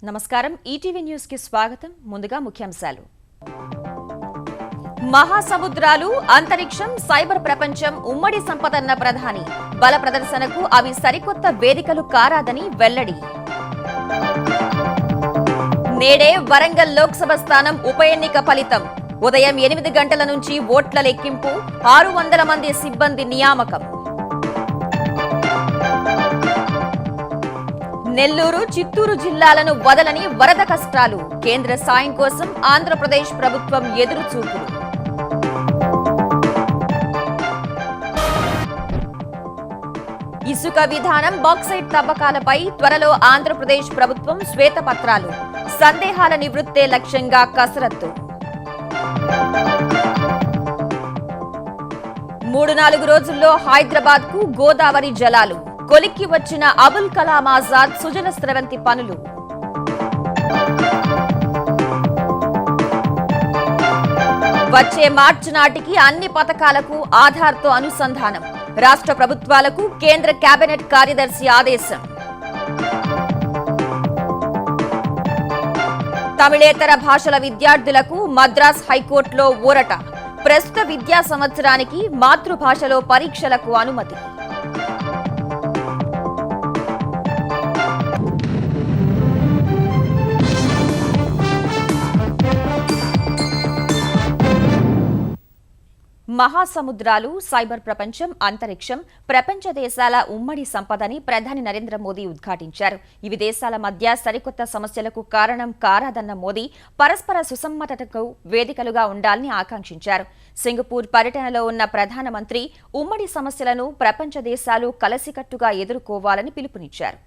నమస్కారం ETV news కి స్వాగతం ముందుగా ముఖ్యాంశాలు మహాసముద్రాలు అంతరిక్షం సైబర్ ప్రపంచం ఉమ్మడి సంపదన్న ప్రధాని బల ప్రదర్శనకు అవి సరికొత్త వేదికలు కారాదని వెల్లడి నేడే వరంగల్ లోక్సభ స్థానం ఉప ఎన్నిక ఫలితం ఉదయం 8 గంటల నుంచి ఓట్ల లెక్కింపు 600 మంది సిబ్బంది నియామకం నెల్లూరు చిత్తూరు జిల్లాలను వదలని వరద కష్టాలు కేంద్ర సాయం కోసం ఆంధ్రప్రదేశ్ ప్రభుత్వం ఎదురుచూపులు ఇసుక విధానం బాక్సైట్ తవ్వకాలపై త్వరలో ఆంధ్రప్రదేశ్ ప్రభుత్వం శ్వేతపత్రాలు సందేహాల నివృత్తే లక్ష్యంగా కసరత్తు 3-4 రోజుల్లో హైదరాబాద్ కు గోదావరి జలాలు కొలిక్కి వచ్చిన అబుల్ కలాం ఆజాద్ సుజల స్రవంతి పనులు వచ్చే మార్చి నాటికి అన్ని పథకాలకు ఆధార్తో అనుసంధానం రాష్ట్ర ప్రభుత్వాలకు కేంద్ర కేబినెట్ కార్యదర్శి ఆదేశం తమిళేతర భాషల విద్యార్థులకు మద్రాస్ హైకోర్టులో ఊరట ప్రస్తుత విద్యా సంవత్సరానికి మాతృభాషలో పరీక్షలకు అనుమతి మహాసముద్రాలు సైబర్ ప్రపంచం అంతరిక్షం ప్రపంచ దేశాల ఉమ్మడి సంపదని ప్రధాని నరేంద్ర మోదీ ఉద్ఘాటించారు ఇవి దేశాల మధ్య సరికొత్త సమస్యలకు కారణం కారాదన్న మోదీ పరస్పర సుసమ్మతకు వేదికలుగా ఉండాలని ఆకాంక్షించారు సింగపూర్ పర్యటనలో ఉన్న ప్రధానమంత్రి ఉమ్మడి సమస్యలను ప్రపంచ దేశాలు కలసికట్టుగా ఎదుర్కోవాలని పిలుపునిచ్చారు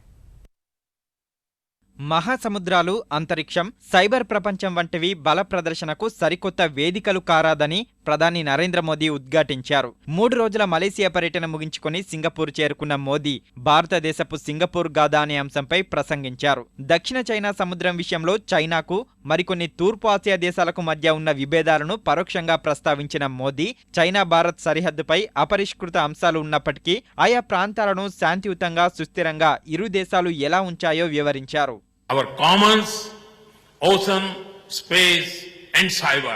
మహాసముద్రాలు అంతరిక్షం సైబర్ ప్రపంచం వంటివి బల ప్రదర్శనకు సరికొత్త వేదికలు కారాదని ప్రధాని నరేంద్ర మోదీ ఉద్ఘాటించారు 3 రోజుల మలేసియా పర్యటన ముగించుకుని సింగపూర్ చేరుకున్న మోదీ భారతదేశపు సింగపూర్ గాథ అనే అంశంపై ప్రసంగించారు దక్షిణ చైనా సముద్రం విషయంలో చైనాకు మరికొన్ని తూర్పు ఆసియా దేశాలకు మధ్య ఉన్న విభేదాలను పరోక్షంగా ప్రస్తావించిన మోదీ చైనా భారత్ సరిహద్దుపై అపరిష్కృత అంశాలు ఉన్నప్పటికీ ఆయా ప్రాంతాలను శాంతియుతంగా సుస్థిరంగా ఇరు దేశాలు ఎలా ఉంచాయో వివరించారు Our commons, ocean, space and cyber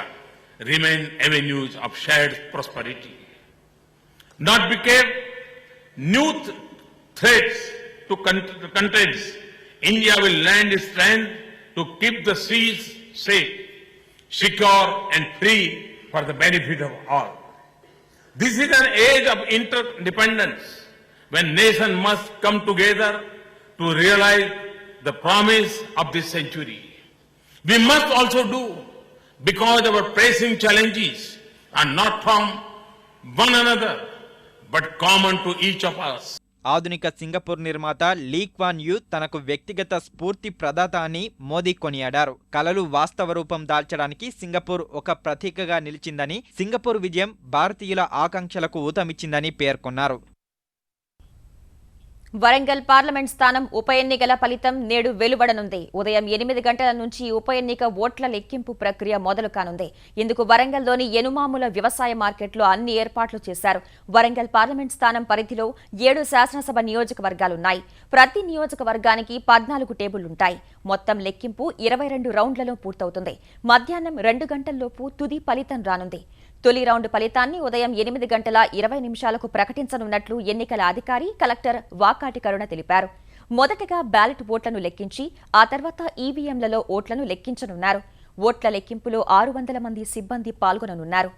remain avenues of shared prosperity. Not became new threats to countries. India will lend its strength to keep the seas safe, secure and free for the benefit of all. This is an age of interdependence when nations must come together to realize the promise of this century. We must also do because our pressing challenges are not from one another but common to each of us. ఆధునిక Singapore నిర్మాత లీ క్వాన్ you తనకు వ్యక్తిగత స్ఫూర్తి ప్రదాత అని మోదీ కొనియాడారు కలలు వాస్తవ రూపం దాల్చడానికి సింగపూర్ ఒక ప్రతీకగా నిలిచిందని సింగపూర్ విజయం భారతీయుల ఆకాంక్షలకు ఊతమిచ్చిందని పేర్కొన్నారు వరంగల్ పార్లమెంట్ స్థానం ఉప ఎన్నికల ఫలితం నేడు వెలువడనుంది ఉదయం 8 గంటల నుంచి ఉప ఎన్నిక ఓట్ల లెక్కింపు ప్రక్రియ మొదలు కానుంది ఇందుకు వరంగల్లోని ఎనుమాముల వ్యవసాయ మార్కెట్లో అన్ని ఏర్పాట్లు చేశారు వరంగల్ పార్లమెంట్ స్థానం పరిధిలో 7 శాసనసభ నియోజకవర్గాలున్నాయి ప్రతి నియోజకవర్గానికి 14 టేబుళ్లుంటాయి మొత్తం లెక్కింపు 22 రౌండ్లలో పూర్తవుతుంది మధ్యాహ్నం 2 గంటల్లోపు తుది ఫలితం రానుంది తొలి రౌండ్ ఫలితాన్ని ఉదయం 8 గంటల 20 నిమిషాలకు ప్రకటించనున్నట్లు ఎన్నికల అధికారి కలెక్టర్ వాకాటి కరుణ తెలిపారు మొదటగా బ్యాలెట్ ఓట్లను లెక్కించి ఆ తర్వాత ఈవీఎంలలో ఓట్లను లెక్కించనున్నారు ఓట్ల లెక్కింపులో 600 మంది సిబ్బంది పాల్గొననున్నారు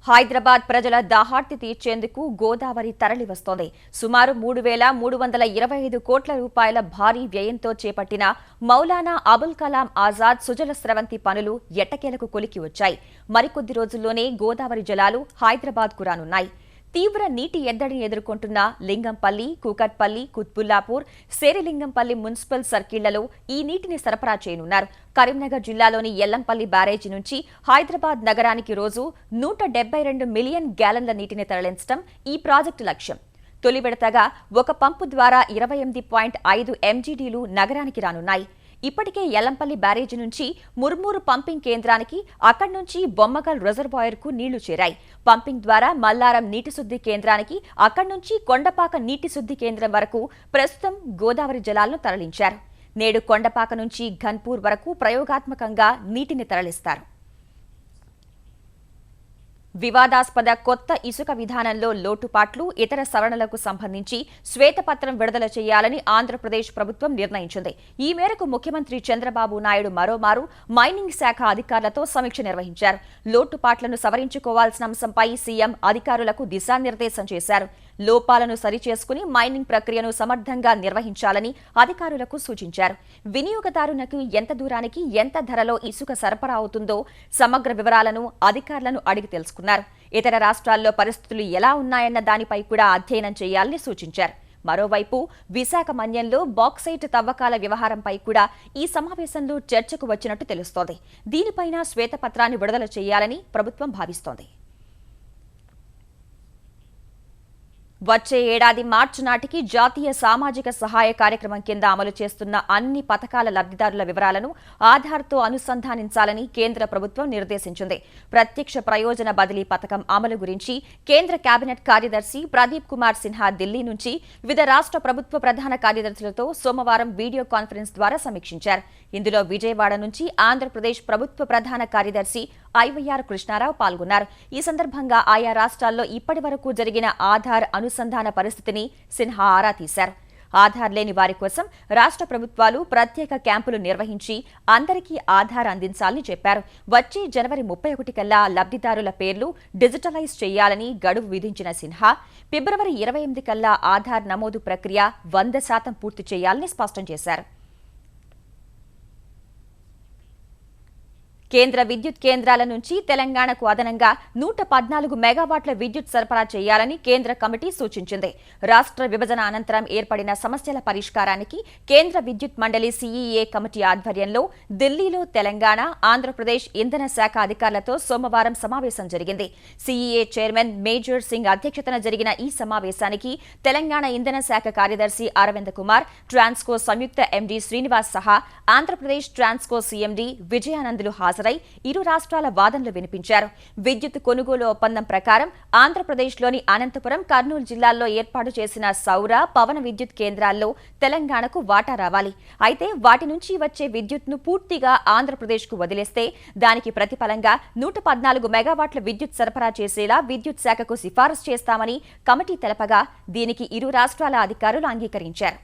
హైదరాబాద్ ప్రజల దాహార్తి తీర్చేందుకు గోదావరి తరలివస్తోంది సుమారు 3,325 కోట్ల రూపాయల భారీ వ్యయంతో చేపట్టిన మౌలానా అబుల్ కలాం ఆజాద్ సుజల స్రవంతి పనులు ఎట్టకేలకు కొలికి వచ్చాయి మరికొద్ది రోజుల్లోనే గోదావరి జలాలు హైదరాబాద్కు రానున్నాయి తీవ్ర నీటి ఎద్దడిని ఎదుర్కొంటున్న లింగంపల్లి కూకట్పల్లి కుత్బుల్లాపూర్ శేరిలింగంపల్లి మున్సిపల్ సర్కిళ్లలో ఈ నీటిని సరఫరా చేయనున్నారు కరీంనగర్ జిల్లాలోని ఎల్లంపల్లి బ్యారేజీ నుంచి హైదరాబాద్ నగరానికి రోజు 172 మిలియన్ గ్యాలన్ల నీటిని తరలించడం ఈ ప్రాజెక్టు లక్ష్యం తొలి విడతగా ఒక పంపు ద్వారా 28.5 ఎంజీడీలు నగరానికి రానున్నాయి ఇప్పటికే యల్లంపల్లి బ్యారేజీ నుంచి ముర్మూరు పంపింగ్ కేంద్రానికి, అక్కడి నుంచి బొమ్మగల్ రిజర్వాయర్కు నీళ్లు చేరాయి. పంపింగ్ ద్వారా మల్లారం నీటి శుద్ధి కేంద్రానికి, అక్కడి నుంచి కొండపాక నీటి శుద్ధి కేంద్రం వరకు ప్రస్తుతం గోదావరి జలాలను తరలించారు. నేడు కొండపాక నుంచి ఘన్పూర్ వరకు ప్రయోగాత్మకంగా నీటిని తరలిస్తారు. వివాదాస్పద కొత్త ఇసుక విధానంలో లోటుపాట్లు, ఇతర సవరణలకు సంబంధించి శ్వేతపత్రం విడుదల చేయాలని ఆంధ్రప్రదేశ్ ప్రభుత్వం నిర్ణయించింది. ఈ మేరకు ముఖ్యమంత్రి చంద్రబాబు నాయుడు మరోమారు మైనింగ్ శాఖ అధికారులతో సమీక్ష నిర్వహించారు. లోటుపాట్లను సవరించుకోవాల్సిన అంశంపై సీఎం అధికారులకు దిశానిర్దేశం చేశారు. లోపాలను సరిచేసుకుని మైనింగ్ ప్రక్రియను సమర్థంగా నిర్వహించాలని అధికారులకు సూచించారు. వినియోగదారునికి ఎంత దూరానికి, ఎంత ధరలో ఇసుక సరఫరా అవుతుందో సమగ్ర వివరాలను అధికారులను అడిగి తెలుసుకున్నారు. ఇతర రాష్ట్రాల్లో పరిస్థితులు ఎలా ఉన్నాయన్న దానిపై కూడా అధ్యయనం చేయాలని సూచించారు. మరోవైపు విశాఖ మన్యంలో బాక్సైట్ తవ్వకాల వ్యవహారంపై కూడా ఈ సమావేశంలో చర్చకు వచ్చినట్టు తెలుస్తోంది. దీనిపైన శ్వేతపత్రాన్ని విడుదల చేయాలని ప్రభుత్వం భావిస్తోంది. వచ్చే ఏడాది మార్చి నాటికి జాతీయ సామాజిక సహాయ కార్యక్రమం కింద అమలు చేస్తున్న అన్ని పథకాల లబ్ధిదారుల వివరాలను ఆధార్తో అనుసంధానించాలని కేంద్ర ప్రభుత్వం నిర్దేశించింది. ప్రత్యక్ష ప్రయోజన బదిలీ పథకం అమలు గురించి కేంద్ర కేబినెట్ కార్యదర్శి ప్రదీప్ కుమార్ సిన్హా ఢిల్లీ నుంచి వివిధ రాష్ట్ర ప్రభుత్వ ప్రధాన కార్యదర్శులతో సోమవారం వీడియో కాన్ఫరెన్స్ ద్వారా సమీక్షించారు. ఇందులో విజయవాడ నుంచి ఆంధ్రప్రదేశ్ ప్రభుత్వ ప్రధాన కార్యదర్శి ఐవైఆర్ కృష్ణారావు పాల్గొన్నారు. ఈ సందర్భంగా ఆయా రాష్ట్రాల్లో ఇప్పటి వరకు జరిగిన ఆధార్ అనుసంధాన పరిస్థితిని సిన్హా ఆరా తీశారు. ఆధార్ లేని వారి కోసం రాష్ట్ర ప్రభుత్వాలు ప్రత్యేక క్యాంపులు నిర్వహించి అందరికీ ఆధార్ అందించాలని చెప్పారు. వచ్చే జనవరి 31 కల్లా లబ్ధిదారుల పేర్లు డిజిటలైజ్ చేయాలని గడువు విధించిన సిన్హా ఫిబ్రవరి 28 కల్లా ఆధార్ నమోదు ప్రక్రియ 100% పూర్తి చేయాలని స్పష్టం చేశారు. కేంద్ర విద్యుత్ కేంద్రాల నుంచి తెలంగాణకు అదనంగా 114 మెగావాట్ల విద్యుత్ సరఫరా చేయాలని కేంద్ర కమిటీ సూచించింది. రాష్ట్ర విభజన అనంతరం ఏర్పడిన సమస్యల పరిష్కారానికి కేంద్ర విద్యుత్ మండలి సీఈఏ కమిటీ ఆధ్వర్యంలో ఢిల్లీలో తెలంగాణ, ఆంధ్రప్రదేశ్ ఇంధన శాఖ అధికారులతో సోమవారం సమావేశం జరిగింది. సీఈఏ చైర్మన్ మేజర్ సింగ్ అధ్యక్షతన జరిగిన ఈ సమావేశానికి తెలంగాణ ఇంధన శాఖ కార్యదర్శి అరవింద్ కుమార్, ట్రాన్స్కో సంయుక్త ఎండీ శ్రీనివాస్ సహా ఆంధ్రప్రదేశ్ ట్రాన్స్కో సీఎండీ విజయానందులు ఇరు రాష్ట్రాల వాదనలు వినిపించారు. విద్యుత్ కొనుగోలు ఒప్పందం ప్రకారం ఆంధ్రప్రదేశ్లోని అనంతపురం, కర్నూలు జిల్లాల్లో ఏర్పాటు చేసిన సౌర, పవన విద్యుత్ కేంద్రాల్లో తెలంగాణకు వాటా రావాలి. అయితే వాటి నుంచి వచ్చే విద్యుత్ను పూర్తిగా ఆంధ్రప్రదేశ్కు వదిలేస్తే దానికి ప్రతిఫలంగా 114 మెగావాట్ల విద్యుత్ సరఫరా చేసేలా విద్యుత్ శాఖకు సిఫారసు చేస్తామని కమిటీ తెలపగా దీనికి ఇరు రాష్ట్రాల అధికారులు అంగీకరించారు.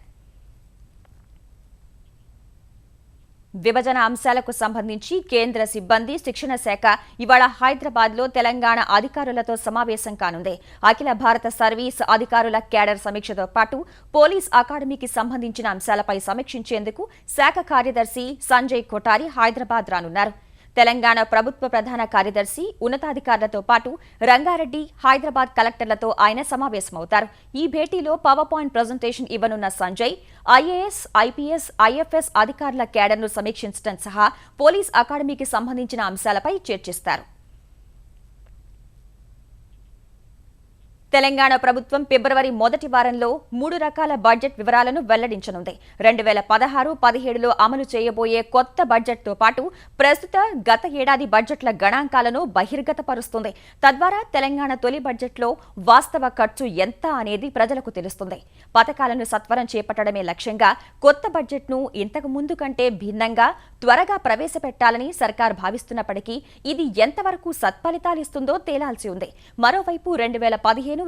విభజన అంశాలకు సంబంధించి కేంద్ర సిబ్బంది శిక్షణ శాఖ ఇవాళ హైదరాబాద్లో తెలంగాణ అధికారులతో సమావేశం కానుంది. అఖిల భారత సర్వీస్ అధికారుల క్యాడర్ సమీక్షతో పాటు పోలీస్ అకాడమీకి సంబంధించిన అంశాలపై సమీక్షించేందుకు శాఖ కార్యదర్శి సంజయ్ కొఠారి హైదరాబాద్ రానున్నారు. తెలంగాణ ప్రభుత్వ ప్రధాన కార్యదర్శి, ఉన్నతాధికారులతో పాటు రంగారెడ్డి, హైదరాబాద్ కలెక్టర్లతో ఆయన సమావేశమవుతారు. ఈ భేటీలో పవర్ పాయింట్ ప్రజెంటేషన్ ఇవ్వనున్న సంజయ్ ఐఏఎస్, ఐపీఎస్, ఐఎఫ్ఎస్ అధికారుల క్యాడర్ను సమీక్షించడం సహా పోలీస్ అకాడమీకి సంబంధించిన అంశాలపై చర్చిస్తారు. తెలంగాణ ప్రభుత్వం ఫిబ్రవరి మొదటి వారంలో 3 రకాల బడ్జెట్ వివరాలను వెల్లడించనుంది. 2016-17లో అమలు చేయబోయే కొత్త బడ్జెట్తో పాటు ప్రస్తుత, గత ఏడాది బడ్జెట్ల గణాంకాలను బహిర్గతపరుస్తుంది. తద్వారా తెలంగాణ తొలి బడ్జెట్లో వాస్తవ ఖర్చు ఎంత అనేది ప్రజలకు తెలుస్తుంది. పథకాలను సత్వరం చేపట్టడమే లక్ష్యంగా కొత్త బడ్జెట్ను ఇంతకు ముందు కంటే భిన్నంగా, త్వరగా ప్రవేశపెట్టాలని సర్కార్ భావిస్తున్నప్పటికీ ఇది ఎంతవరకు సత్ఫలితాలిస్తుందో తేలాల్సి ఉంది. మరోవైపు 2015-2016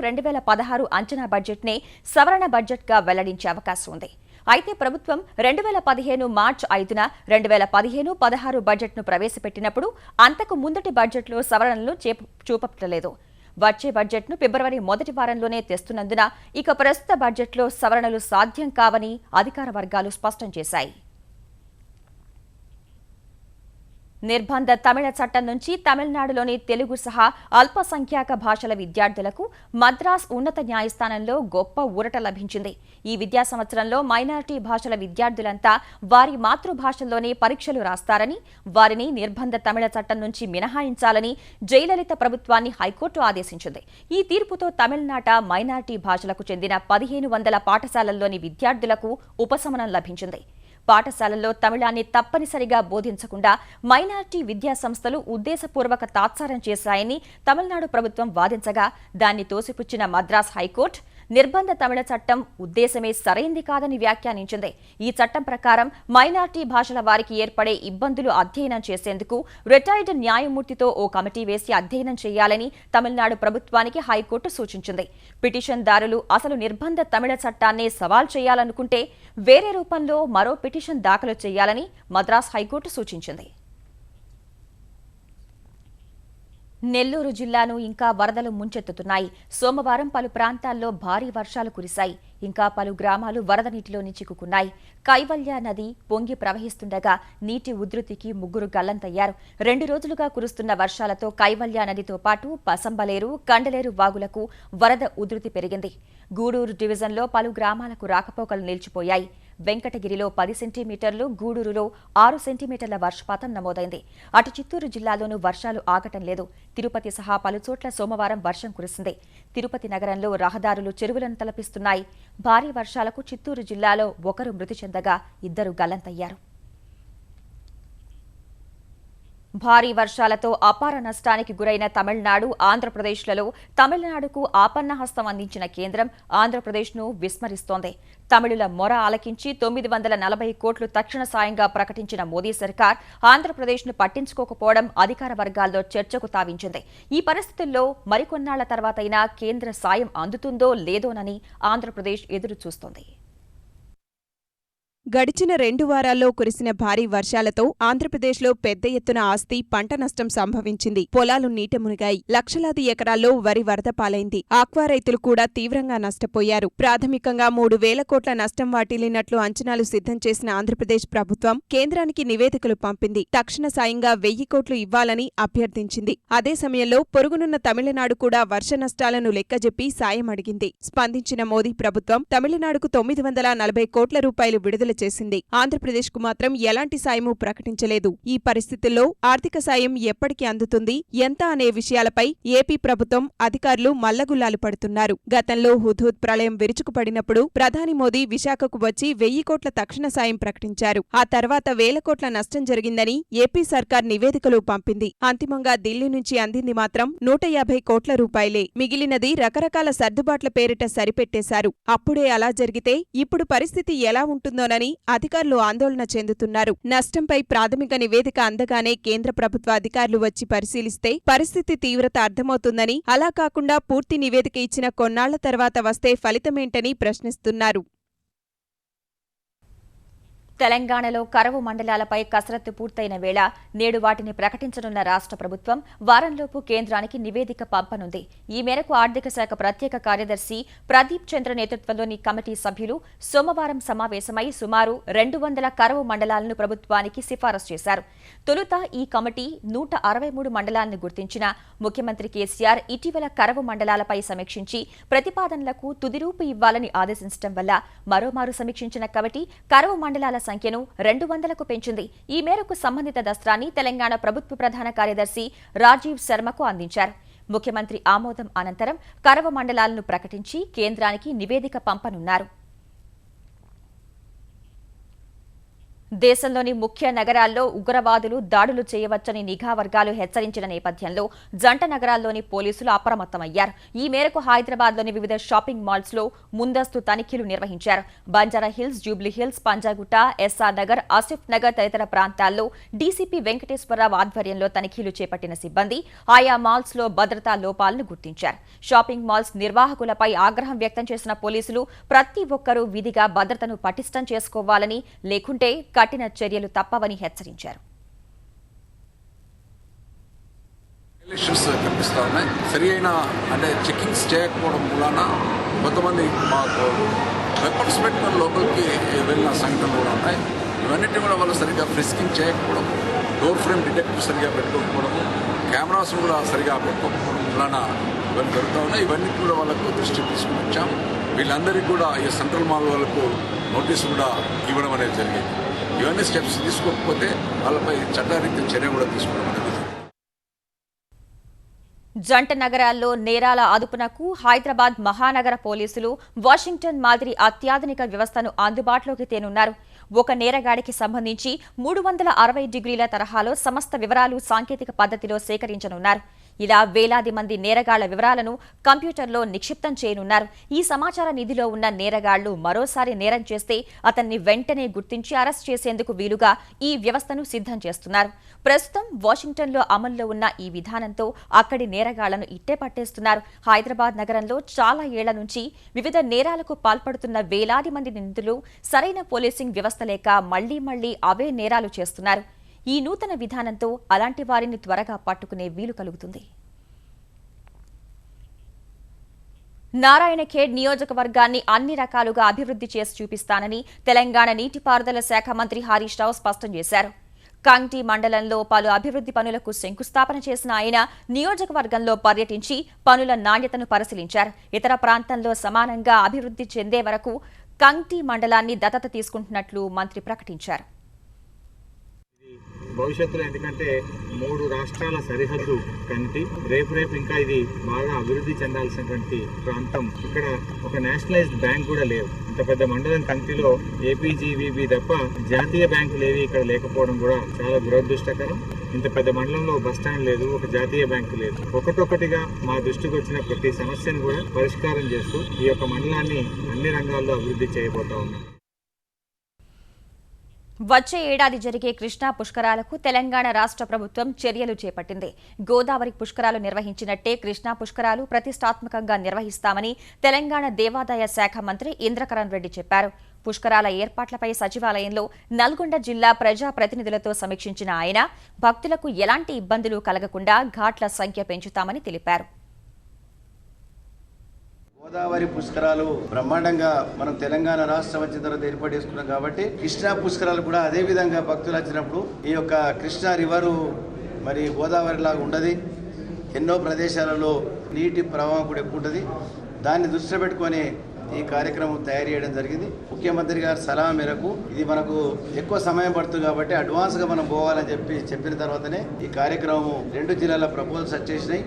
అంచనా బడ్జెట్నే సవరణ బడ్జెట్గా వెల్లడించే అవకాశం ఉంది. అయితే ప్రభుత్వం 2015 మార్చి 5న 2015-16 బడ్జెట్ను ప్రవేశపెట్టినప్పుడు అంతకు ముందటి బడ్జెట్లో సవరణలు చూపట్లేదు. వచ్చే బడ్జెట్ను ఫిబ్రవరి మొదటి వారంలోనే తెస్తున్నందున ఇక ప్రస్తుత బడ్జెట్లో సవరణలు సాధ్యం కావని అధికార వర్గాలు స్పష్టం చేశాయి. నిర్బంధ తమిళ చట్టం నుంచి తమిళనాడులోని తెలుగు సహా అల్పసంఖ్యాక భాషల విద్యార్థులకు మద్రాస్ ఉన్నత న్యాయస్థానంలో గొప్ప ఊరట లభించింది. ఈ విద్యా సంవత్సరంలో మైనారిటీ భాషల విద్యార్థులంతా వారి మాతృభాషల్లోనే పరీక్షలు రాస్తారని, వారిని నిర్బంధ తమిళ చట్టం నుంచి మినహాయించాలని జయలలిత ప్రభుత్వాన్ని హైకోర్టు ఆదేశించింది. ఈ తీర్పుతో తమిళనాట మైనారిటీ భాషలకు చెందిన 1500 పాఠశాలల్లోని విద్యార్థులకు ఉపశమనం లభించింది. పాఠశాలల్లో తమిళాన్ని తప్పనిసరిగా బోధించకుండా మైనారిటీ విద్యా సంస్థలు ఉద్దేశపూర్వక తాత్సారం చేశాయని తమిళనాడు ప్రభుత్వం వాదించగా దాన్ని తోసిపుచ్చిన మద్రాస్ హైకోర్టు నిర్బంధ తమిళ చట్టం ఉద్దేశమే సరైంది కాదని వ్యాఖ్యానించింది. ఈ చట్టం ప్రకారం మైనారిటీ భాషల వారికి ఏర్పడే ఇబ్బందులు అధ్యయనం చేసేందుకు రిటైర్డ్ న్యాయమూర్తితో ఓ కమిటీ వేసి అధ్యయనం చేయాలని తమిళనాడు ప్రభుత్వానికి హైకోర్టు సూచించింది. పిటిషన్దారులు అసలు నిర్బంధ తమిళ చట్టాన్నే సవాల్ చేయాలనుకుంటే వేరే రూపంలో మరో పిటిషన్ దాఖలు చేయాలని మద్రాస్ హైకోర్టు సూచించింది. నెల్లూరు జిల్లాను ఇంకా వరదలు ముంచెత్తుతున్నాయి. సోమవారం పలు ప్రాంతాల్లో భారీ వర్షాలు కురిశాయి. ఇంకా పలు గ్రామాలు వరద నీటిలోని చిక్కుకున్నాయి. కైవల్య నది పొంగి ప్రవహిస్తుండగా నీటి ఉధృతికి 3 గల్లంతయ్యారు. 2 రోజులుగా కురుస్తున్న వర్షాలతో కైవల్య నదితో పాటు పసంబలేరు, కండలేరు వాగులకు వరద ఉధృతి పెరిగింది. గూడూరు డివిజన్లో పలు గ్రామాలకు రాకపోకలు నిలిచిపోయాయి. వెంకటగిరిలో 10 సెంటీమీటర్లు, గూడూరులో 6 సెంటీమీటర్ల వర్షపాతం నమోదైంది. అటు చిత్తూరు జిల్లాలోనూ వర్షాలు ఆగటం లేదు. తిరుపతి సహా పలుచోట్ల సోమవారం వర్షం కురిసింది. తిరుపతి నగరంలో రహదారులు చెరువులను తలపిస్తున్నాయి. భారీ వర్షాలకు చిత్తూరు జిల్లాలో 1 మృతి చెందగా 2 గల్లంతయ్యారు. భారీ వర్షాలతో అపార నష్టానికి గురైన తమిళనాడు, ఆంధ్రప్రదేశ్లలో తమిళనాడుకు ఆపన్నహస్తం అందించిన కేంద్రం ఆంధ్రప్రదేశ్ను విస్మరిస్తోంది. తమిళుల మొర ఆలకించి 940 కోట్లు తక్షణ సాయంగా ప్రకటించిన మోదీ సర్కార్ ఆంధ్రప్రదేశ్ను పట్టించుకోకపోవడం అధికార వర్గాల్లో చర్చకు తావించింది. ఈ పరిస్థితుల్లో మరికొన్నాళ్ల తర్వాతైనా కేంద్ర సాయం అందుతుందో లేదోనని ఆంధ్రప్రదేశ్ ఎదురు చూస్తోంది. గడిచిన 2 వారాల్లో కురిసిన భారీ వర్షాలతో ఆంధ్రప్రదేశ్లో పెద్ద ఎత్తున ఆస్తి, పంట నష్టం సంభవించింది. పొలాలు నీట మునిగాయి. లక్షలాది ఎకరాల్లో వరి వరద పాలైంది. ఆక్వా రైతులు కూడా తీవ్రంగా నష్టపోయారు. ప్రాథమికంగా 3,000 కోట్ల నష్టం వాటిల్లినట్లు అంచనాలు సిద్ధం చేసిన ఆంధ్రప్రదేశ్ ప్రభుత్వం కేంద్రానికి నివేదికలు పంపింది. తక్షణ సాయంగా 1000 కోట్లు ఇవ్వాలని అభ్యర్థించింది. అదే సమయంలో పొరుగునున్న తమిళనాడు కూడా వర్ష నష్టాలను లెక్కజెప్పి సాయం అడిగింది. స్పందించిన మోదీ ప్రభుత్వం తమిళనాడుకు 940 కోట్ల రూపాయలు విడుదల చేసింది. ఆంధ్రప్రదేశ్కు మాత్రం ఎలాంటి సాయమూ ప్రకటించలేదు. ఈ పరిస్థితుల్లో ఆర్థిక సాయం ఎప్పటికి అందుతుంది, ఎంత అనే విషయాలపై ఏపీ ప్రభుత్వం అధికారులు మల్లగుల్లాలు పడుతున్నారు. గతంలో హుద్హుద్ ప్రళయం విరుచుకుపడినప్పుడు ప్రధాని మోదీ విశాఖకు వచ్చి 1000 కోట్ల తక్షణ సాయం ప్రకటించారు. ఆ తర్వాత 1000 కోట్ల నష్టం జరిగిందని ఏపీ సర్కార్ నివేదికలు పంపింది. అంతిమంగా ఢిల్లీ నుంచి అందింది మాత్రం 150 కోట్ల రూపాయలే. మిగిలినది రకరకాల సర్దుబాట్ల పేరిట సరిపెట్టేశారు. అప్పుడే అలా జరిగితే ఇప్పుడు పరిస్థితి ఎలా ఉంటుందోనని అధికారులు ఆందోళన చెందుతున్నారు. నష్టంపై ప్రాథమిక నివేదిక అందగానే కేంద్ర ప్రభుత్వ అధికారులు వచ్చి పరిశీలిస్తే పరిస్థితి తీవ్రత అర్థమవుతుందని, అలా కాకుండా పూర్తి నివేదిక ఇచ్చిన కొన్నాళ్ల తర్వాత వస్తే ఫలితమేంటని ప్రశ్నిస్తున్నారు. తెలంగాణలో కరవు మండలాలపై కసరత్తు పూర్తయిన వేళ నేడు వాటిని ప్రకటించనున్న రాష్ట్ర ప్రభుత్వం వారంలోపు కేంద్రానికి నివేదిక పంపనుంది. ఈ మేరకు ఆర్థిక శాఖ ప్రత్యేక కార్యదర్శి ప్రదీప్ చంద్ర నేతృత్వంలోని కమిటీ సభ్యులు సోమవారం సమావేశమై సుమారు 200 కరవు మండలాలను ప్రభుత్వానికి సిఫారసు చేశారు. తొలుత ఈ కమిటీ 163 మండలాలను గుర్తించిన ముఖ్యమంత్రి కేసీఆర్ ఇటీవల కరవు మండలాలపై సమీక్షించి ప్రతిపాదనలకు తుదిరూపు ఇవ్వాలని ఆదేశించడం వల్ల మరోమారు సమీక్షించిన కమిటీ కరవు మండలాల సంఖ్యను 200కు పెంచింది. ఈ మేరకు సంబంధిత దస్త్రాన్ని తెలంగాణ ప్రభుత్వ ప్రధాన కార్యదర్శి రాజీవ్ శర్మకు అందించారు. ముఖ్యమంత్రి ఆమోదం అనంతరం కరవ మండలాలను ప్రకటించి కేంద్రానికి నివేదిక పంపనున్నారు. దేశంలోని ముఖ్య నగరాల్లో ఉగ్రవాదులు దాడులు చేయవచ్చని నిఘా వర్గాలు హెచ్చరించిన నేపథ్యంలో జంట నగరాల్లోని పోలీసులు అప్రమత్తమయ్యారు. ఈ మేరకు హైదరాబాద్లోని వివిధ షాపింగ్ మాల్స్లో ముందస్తు తనిఖీలు నిర్వహించారు. Banjara Hills, Jubilee Hills, Panjagutta, SR Nagar, Asif Nagar తదితర ప్రాంతాల్లో డీసీపీ వెంకటేశ్వరరావు ఆధ్వర్యంలో తనిఖీలు చేపట్టిన సిబ్బంది ఆయా మాల్స్లో భద్రతా లోపాలను గుర్తించారు. షాపింగ్ మాల్స్ నిర్వాహకులపై ఆగ్రహం వ్యక్తం చేసిన పోలీసులు ప్రతి ఒక్కరూ విధిగా భద్రతను పటిష్టం చేసుకోవాలని, లేకుంటే కఠిన చర్యలు తప్పవని హెచ్చరించారు. కనిపిస్తా ఉన్నాయి. సరి అయిన చెకింగ్స్ చేయకపోవడం మూలాన కొంతమంది మాకు వెపన్స్ పెట్టుకుని లోపలికి వెళ్ళిన సంఘటనలు కూడా ఉన్నాయి. ఇవన్నిటి కూడా వాళ్ళు సరిగ్గా ఫ్రిస్కింగ్ చేయకపోవడం, డోర్ ఫ్రేమ్ డిటెక్టివ్ సరిగా పెట్టుకోకపోవడం, కెమెరాస్ కూడా సరిగా పెట్టుకోకపోవడం మూలాన ఇవన్నీ జరుగుతూ ఉన్నాయి. ఇవన్నీ కూడా వాళ్ళకు దృష్టికి తీసుకుని వచ్చాం. వీళ్ళందరికీ కూడా ఈ సెంట్రల్ మాల్ వాళ్ళకు నోటీసు కూడా ఇవ్వడం అనేది జరిగింది. ఇవన్నీ స్టెప్స్ తీసుకోకపోతే వాళ్ళపై చట్టరీత్యా చర్య కూడా తీసుకోవడం అనేది. జంట నగరాల్లో నేరాల అదుపునకు హైదరాబాద్ మహానగర పోలీసులు వాషింగ్టన్ మాదిరి అత్యాధునిక వ్యవస్థను అందుబాటులోకి తేనున్నారు. ఒక నేరగాడికి సంబంధించి 360 డిగ్రీల తరహాలో సమస్త వివరాలు సాంకేతిక పద్ధతిలో సేకరించనున్నారు. ఇలా వేలాది మంది నేరగాళ్ల వివరాలను కంప్యూటర్లో నిక్షిప్తం చేయనున్నారు. ఈ సమాచార నిధిలో ఉన్న నేరగాళ్లు మరోసారి నేరం చేస్తే అతన్ని వెంటనే గుర్తించి అరెస్ట్ చేసేందుకు వీలుగా ఈ వ్యవస్థను సిద్ధం చేస్తున్నారు. ప్రస్తుతం వాషింగ్టన్లో అమల్లో ఉన్న ఈ విధానంతో అక్కడి నేరగాళ్లను ఇట్టే పట్టేస్తున్నారు. హైదరాబాద్ నగరంలో చాలా ఏళ్ల నుంచి వివిధ నేరాలకు పాల్పడుతున్న వేలాది మంది నిందితులు సరైన పోలీసింగ్ వ్యవస్థ లేక మళ్లీ అవే నేరాలు చేస్తున్నారు. ఈ నూతన విధానంతో అలాంటి వారిని త్వరగా పట్టుకునే వీలు కలుగుతుంది. నారాయణఖేడ్ నియోజకవర్గాన్ని అన్ని రకాలుగా అభివృద్ధి చేసి చూపిస్తానని తెలంగాణ నీటిపారుదల శాఖ మంత్రి హరీష్ రావు స్పష్టం చేశారు. కంగ్టీ మండలంలో పలు అభివృద్ధి పనులకు శంకుస్థాపన చేసిన ఆయన నియోజకవర్గంలో పర్యటించి పనుల నాణ్యతను పరిశీలించారు. ఇతర ప్రాంతంలో సమానంగా అభివృద్ధి చెందే వరకు కంగ్టీ మండలాన్ని దత్తత తీసుకుంటున్నట్లు మంత్రి ప్రకటించారు. భవిష్యత్తులో ఎందుకంటే 3 రాష్ట్రాల సరిహద్దు కంటి రేపు ఇంకా ఇది బాగా అభివృద్ధి చెందాల్సినటువంటి ప్రాంతం. ఇక్కడ ఒక నేషనలైజ్డ్ బ్యాంక్ కూడా లేవు. ఇంత పెద్ద మండలం కంటిలో ఏపీజీవీబీ తప్ప జాతీయ బ్యాంకులు ఏవి ఇక్కడ లేకపోవడం కూడా చాలా దురదృష్టకరం. ఇంత పెద్ద మండలంలో బస్టాండ్ లేదు, ఒక జాతీయ బ్యాంకు లేదు. ఒకటొకటిగా మా దృష్టికి వచ్చిన ప్రతి సమస్యను కూడా పరిష్కారం చేస్తూ ఈ యొక్క మండలాన్ని అన్ని రంగాల్లో అభివృద్ధి చేయబోతా ఉన్నాం. వచ్చే ఏడాది జరిగే కృష్ణా పుష్కరాలకు తెలంగాణ రాష్ట్ర ప్రభుత్వం చర్యలు చేపట్టింది. గోదావరి పుష్కరాలు నిర్వహించినట్టే కృష్ణా పుష్కరాలు ప్రతిష్టాత్మకంగా నిర్వహిస్తామని తెలంగాణ దేవాదాయ శాఖ మంత్రి ఇంద్రకరణ్ రెడ్డి చెప్పారు. పుష్కరాల ఏర్పాట్లపై సచివాలయంలో నల్గొండ జిల్లా ప్రజా ప్రతినిధులతో సమీక్షించిన ఆయన భక్తులకు ఎలాంటి ఇబ్బందులు కలగకుండా ఘాట్ల సంఖ్య పెంచుతామని తెలిపారు. గోదావరి పుష్కరాలు బ్రహ్మాండంగా మనం తెలంగాణ రాష్ట్రం వచ్చిన తర్వాత ఏర్పాటు చేసుకున్నాం కాబట్టి కృష్ణా పుష్కరాలు కూడా అదే విధంగా భక్తులు వచ్చినప్పుడు ఈ యొక్క కృష్ణా రివరు మరి గోదావరి లాగా ఉండదు. ఎన్నో ప్రదేశాలలో నీటి ప్రవాహం కూడా ఎక్కువ ఉంటుంది. దాన్ని దృష్టిలో పెట్టుకొని ఈ కార్యక్రమం తయారు చేయడం జరిగింది. ముఖ్యమంత్రి గారి సలహా మేరకు ఇది మనకు ఎక్కువ సమయం పడుతుంది కాబట్టి అడ్వాన్స్గా మనం పోవాలని చెప్పిన తర్వాతనే ఈ కార్యక్రమం 2 జిల్లాల ప్రపోజల్స్ వచ్చేసినాయి.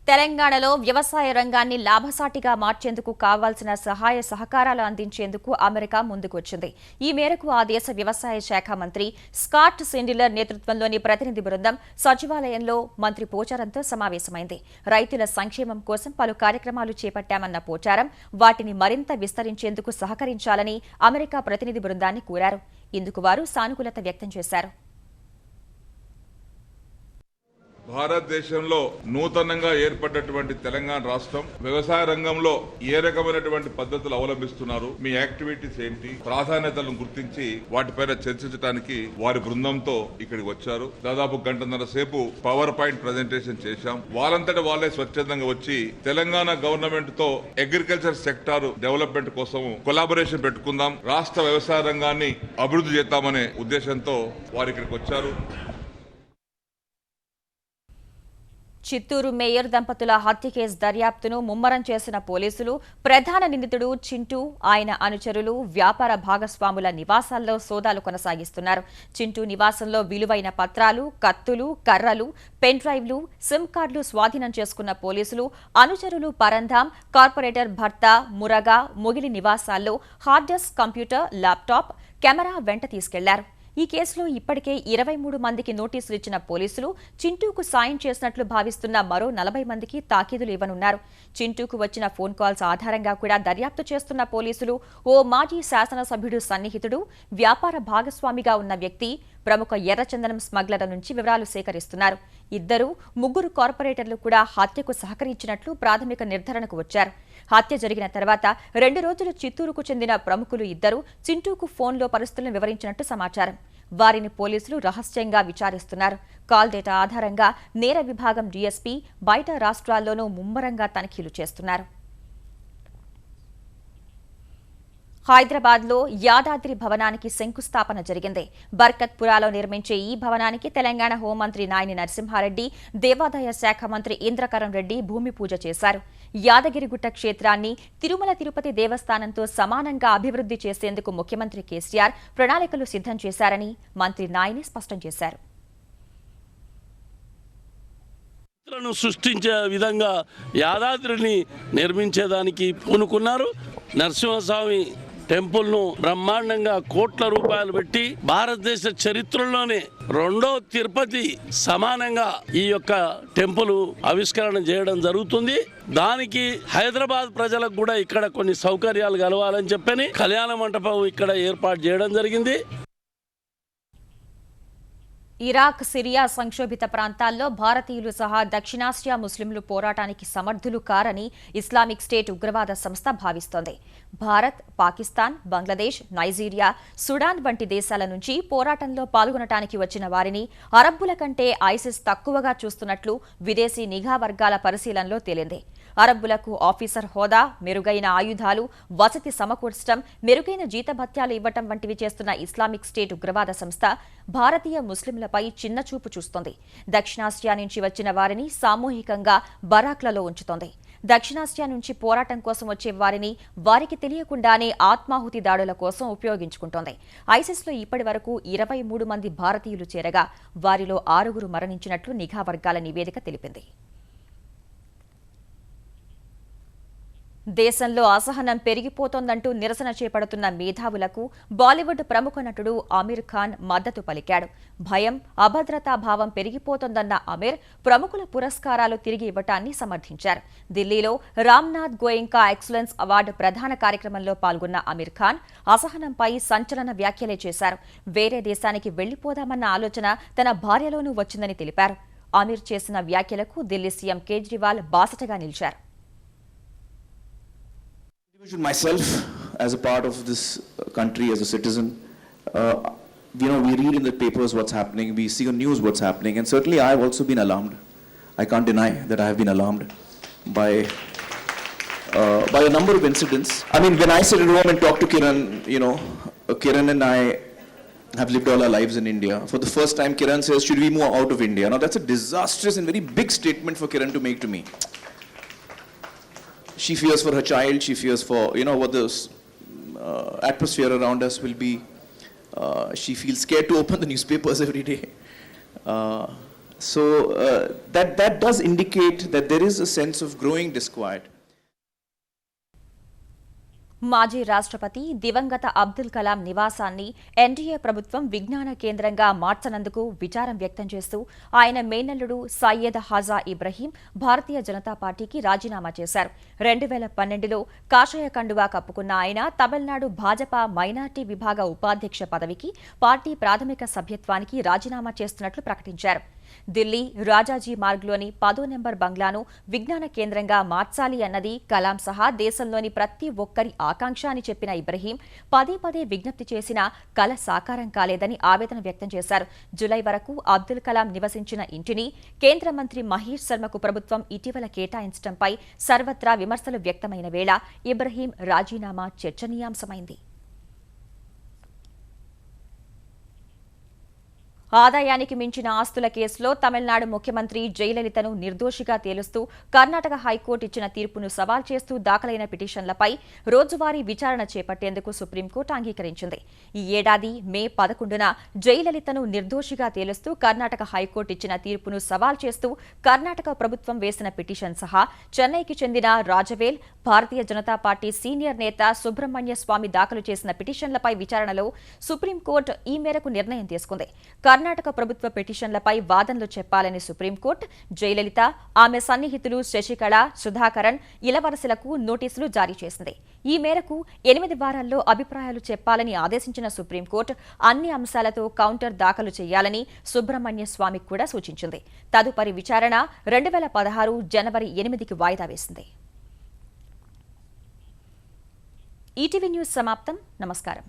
తెలంగాణలో వ్యవసాయ రంగాన్ని లాభసాటిగా మార్చేందుకు కావాల్సిన సహాయ సహకారాలు అందించేందుకు అమెరికా ముందుకొచ్చింది. ఈ మేరకు ఆ దేశ వ్యవసాయ శాఖ మంత్రి స్కాట్ సిండిలర్ నేతృత్వంలోని ప్రతినిధి బృందం సచివాలయంలో మంత్రి పోచారంతో సమావేశమైంది. రైతుల సంక్షేమం కోసం పలు కార్యక్రమాలు చేపట్టామన్న పోచారం వాటిని మరింత విస్తరించేందుకు సహకరించాలని అమెరికా ప్రతినిధి బృందాన్ని కోరారు. ఇందుకు వారు సానుకూలత వ్యక్తం చేశారు. భారతదేశంలో నూతనంగా ఏర్పడినటువంటి తెలంగాణ రాష్ట్రం వ్యవసాయ రంగంలో ఏ రకమైనటువంటి పద్ధతులు అవలంబిస్తున్నారు, మీ యాక్టివిటీస్ ఏంటి, ప్రాధాన్యతలను గుర్తించి వాటిపైన చర్చించడానికి వారి బృందంతో ఇక్కడికి వచ్చారు. దాదాపు 1.5 గంటల సేపు పవర్ పాయింట్ ప్రజెంటేషన్ చేశాం. వాళ్ళంతటా వాళ్ళే స్వచ్ఛందంగా వచ్చి తెలంగాణ గవర్నమెంట్ తో అగ్రికల్చర్ సెక్టార్ డెవలప్మెంట్ కోసం కొలాబరేషన్ పెట్టుకుందాం, రాష్ట్ర వ్యవసాయ రంగాన్ని అభివృద్ధి చేద్దామనే ఉద్దేశంతో వారు ఇక్కడికి వచ్చారు. చిత్తూరు మేయర్ దంపతుల హత్య కేసు దర్యాప్తును ముమ్మరం చేసిన పోలీసులు ప్రధాన నిందితుడు చింటూ, ఆయన అనుచరులు, వ్యాపార భాగస్వాముల నివాసాల్లో సోదాలు కొనసాగిస్తున్నారు. చింటూ నివాసంలో విలువైన పత్రాలు, కత్తులు, కర్రలు, పెన్ డ్రైవ్లు, సిమ్ కార్డులు స్వాధీనం చేసుకున్న పోలీసులు అనుచరులు పరంధాం, కార్పొరేటర్ భర్త మురగా, మొగిలి నివాసాల్లో hard disk, computer, laptop, camera వెంట తీసుకెళ్లారు. ఈ కేసులో ఇప్పటికే 23 మందికి నోటీసులు ఇచ్చిన పోలీసులు చింటూకు సాయం చేసినట్లు భావిస్తున్న మరో 40 మందికి తాకీదులు ఇవ్వనున్నారు. చింటూకు వచ్చిన ఫోన్ కాల్స్ ఆధారంగా కూడా దర్యాప్తు చేస్తున్న పోలీసులు ఓ మాజీ శాసనసభ్యుడు సన్నిహితుడు, వ్యాపార భాగస్వామిగా ఉన్న వ్యక్తి, ప్రముఖ ఎర్రచందనం స్మగ్లర్ల నుంచి వివరాలు సేకరిస్తున్నారు. 3 కార్పొరేటర్లు కూడా హత్యకు సహకరించినట్లు ప్రాథమిక నిర్ధారణకు వచ్చారు. హత్య జరిగిన తర్వాత 2 రోజులు చిత్తూరుకు చెందిన ప్రముఖులు 2 చింటూకు ఫోన్లో పరిస్థితులను వివరించినట్టు సమాచారం. వారిని పోలీసులు రహస్యంగా విచారిస్తున్నారు. కాల్ డేటా ఆధారంగా నేర విభాగం డీఎస్పీ బయట రాష్ట్రాల్లోనూ ముమ్మరంగా తనిఖీలు చేస్తున్నారు. హైదరాబాద్లో యాదాద్రి భవనానికి శంకుస్థాపన జరిగింది. బర్కత్పురాలో నిర్మించే ఈ భవనానికి తెలంగాణ హోంమంత్రి నాయని నరసింహారెడ్డి, దేవాదాయ శాఖ మంత్రి ఇంద్రకరణ్ రెడ్డి భూమి పూజ చేశారు. యాదగిరిగుట్ట క్షేత్రాన్ని తిరుమల తిరుపతి దేవస్థానంతో సమానంగా అభివృద్ధి చేసేందుకు ముఖ్యమంత్రి కేసీఆర్ ప్రణాళికలు సిద్ధం చేశారని మంత్రి నాయని స్పష్టం చేశారు. సృష్టించే విధంగా యాదాద్రిని నిర్మించేదానికి పూనుకున్నారు. నరసింహస్వామి టెంపుల్ ను బ్రహ్మాండంగా కోట్ల రూపాయలు పెట్టి భారతదేశ చరిత్రలోనే రెండో తిరుపతి సమానంగా ఈ యొక్క టెంపుల్ ఆవిష్కరణ చేయడం జరుగుతుంది. దానికి హైదరాబాద్ ప్రజలకు కూడా ఇక్కడ కొన్ని సౌకర్యాలు కలవాలని చెప్పని కళ్యాణ మంటపం ఇక్కడ ఏర్పాటు చేయడం జరిగింది. ఇరాక్, సిరియా సంక్షోభిత ప్రాంతాల్లో భారతీయులు సహా దక్షిణాసియా ముస్లింలు పోరాటానికి సమర్థులు కారని ఇస్లామిక్ స్టేట్ ఉగ్రవాద సంస్థ భావిస్తోంది. భారత్, పాకిస్తాన్, బంగ్లాదేశ్, నైజీరియా, సుడాన్ వంటి దేశాల నుంచి పోరాటంలో పాల్గొనటానికి వచ్చిన వారిని అరబ్బుల కంటే ఐసిస్ తక్కువగా చూస్తున్నట్లు విదేశీ నిఘా వర్గాల పరిశీలనలో తేలింది. అరబ్బులకు ఆఫీసర్ హోదా, మెరుగైన ఆయుధాలు, వసతి సమకూర్చడం, మెరుగైన జీతభత్యాలు ఇవ్వటం వంటివి చేస్తున్న ఇస్లామిక్ స్టేట్ ఉగ్రవాద సంస్థ భారతీయ ముస్లింలపై చిన్నచూపు చూస్తోంది. దక్షిణాసియా నుంచి వచ్చిన వారిని సామూహికంగా బరాక్లలో ఉంచుతోంది. దక్షిణాసియా నుంచి పోరాటం కోసం వచ్చే వారిని వారికి తెలియకుండానే ఆత్మాహుతి దాడుల కోసం ఉపయోగించుకుంటోంది. ఐసిస్లో ఇప్పటి వరకు 23 మంది భారతీయులు చేరగా వారిలో 6 మరణించినట్లు నిఘా వర్గాల నివేదిక తెలిపింది. దేశంలో అసహనం పెరిగిపోతోందంటూ నిరసన చేపడుతున్న మేధావులకు బాలీవుడ్ ప్రముఖ నటుడు ఆమిర్ ఖాన్ మద్దతు పలికాడు. భయం, అభద్రతా భావం పెరిగిపోతోందన్న ఆమిర్ ప్రముఖుల పురస్కారాలు తిరిగి ఇవ్వటాన్ని సమర్థించారు. ఢిల్లీలో రామ్నాథ్ గోయంకా ఎక్సలెన్స్ అవార్డు ప్రధాన కార్యక్రమంలో పాల్గొన్న ఆమిర్ ఖాన్ అసహనంపై సంచలన వ్యాఖ్యలే చేశారు. వేరే దేశానికి వెళ్లిపోదామన్న ఆలోచన తన భార్యలోనూ వచ్చిందని తెలిపారు. ఆమిర్ చేసిన వ్యాఖ్యలకు ఢిల్లీ సీఎం కేజ్రీవాల్ బాసటగా నిలిచారు. Myself, as a part of this country, as a citizen, we read in the papers what's happening, we see on news what's happening, and certainly I have also been alarmed. I can't deny that I have been alarmed by a number of incidents. I mean, when I sit at home and talk to Kiran, Kiran and I have lived all our lives in India. For the first time, Kiran says, should we move out of India? Now, that's a disastrous and very big statement for Kiran to make to me. She fears for her child, she fears for, what the atmosphere around us will be. She feels scared to open the newspapers every day. So that does indicate that there is a sense of growing disquiet. మాజీ రాష్ట్రపతి దివంగత అబ్దుల్ కలాం నివాసాన్ని NDA ప్రభుత్వం విజ్ఞాన కేంద్రంగా మార్చనందుకు విచారం వ్యక్తం చేస్తూ ఆయన మేనల్లుడు సయ్యద్ హాజా ఇబ్రహీం భారతీయ జనతా పార్టీకి రాజీనామా చేశారు. 2012లో కాషాయ కండువా కప్పుకున్న ఆయన తమిళనాడు భాజపా మైనార్టీ విభాగ ఉపాధ్యక్ష పదవికి పార్టీ ప్రాథమిక సభ్యత్వానికి రాజీనామా చేస్తున్నట్లు ప్రకటించారు. ఢిల్లీ రాజాజీ మార్గ్లోని 10వ నెంబర్ బంగ్లాను విజ్ఞాన కేంద్రంగా మార్చాలి అన్నది కలాం సహా దేశంలోని ప్రతి ఒక్కరి ఆకాంక్ష అని చెప్పిన ఇబ్రహీం పదే విజ్ఞప్తి చేసినా కల సాకారం కాలేదని ఆవేదన వ్యక్తం చేశారు. జులై వరకు అబ్దుల్ కలాం నివసించిన ఇంటిని కేంద్ర మంత్రి మహేష్ శర్మకు ప్రభుత్వం ఇటీవల కేటాయించడంపై సర్వత్రా విమర్శలు వ్యక్తమైన వేళ ఇబ్రహీం రాజీనామా చర్చనీయాంశమైంది. ఆదాయానికి మించిన ఆస్తుల కేసులో తమిళనాడు ముఖ్యమంత్రి జయలలితను నిర్దోషిగా తేలుస్తూ కర్ణాటక హైకోర్టు ఇచ్చిన తీర్పును సవాల్ చేస్తూ దాఖలైన పిటిషన్లపై రోజువారీ విచారణ చేపట్టేందుకు సుప్రీంకోర్టు అంగీకరించింది. ఈ ఏడాది మే 11న జయలలితను నిర్దోషిగా తేలుస్తూ కర్ణాటక హైకోర్టు ఇచ్చిన తీర్పును సవాల్ చేస్తూ కర్ణాటక ప్రభుత్వం వేసిన పిటిషన్ సహా చెన్నైకి చెందిన రాజవేల్, భారతీయ జనతా పార్టీ సీనియర్ నేత సుబ్రహ్మణ్య స్వామి దాఖలు చేసిన పిటిషన్లపై విచారణలో సుప్రీంకోర్టు ఈ మేరకు నిర్ణయం తీసుకుంది. కర్ణాటక ప్రభుత్వ పిటిషన్లపై వాదనలు చెప్పాలని సుప్రీంకోర్టు జయలలిత, ఆమె సన్నిహితులు శశికళ, సుధాకరన్, ఇలవరసలకు నోటీసులు జారీ చేసింది. ఈ మేరకు 8 వారాల్లో అభిప్రాయాలు చెప్పాలని ఆదేశించిన సుప్రీంకోర్టు అన్ని అంశాలతో కౌంటర్ దాఖలు చేయాలని సుబ్రహ్మణ్య స్వామికి కూడా సూచించింది. తదుపరి విచారణ 2016 జనవరి 8కి వాయిదా వేసింది. ఈటీవీ న్యూస్ సమాప్తం. నమస్కారం.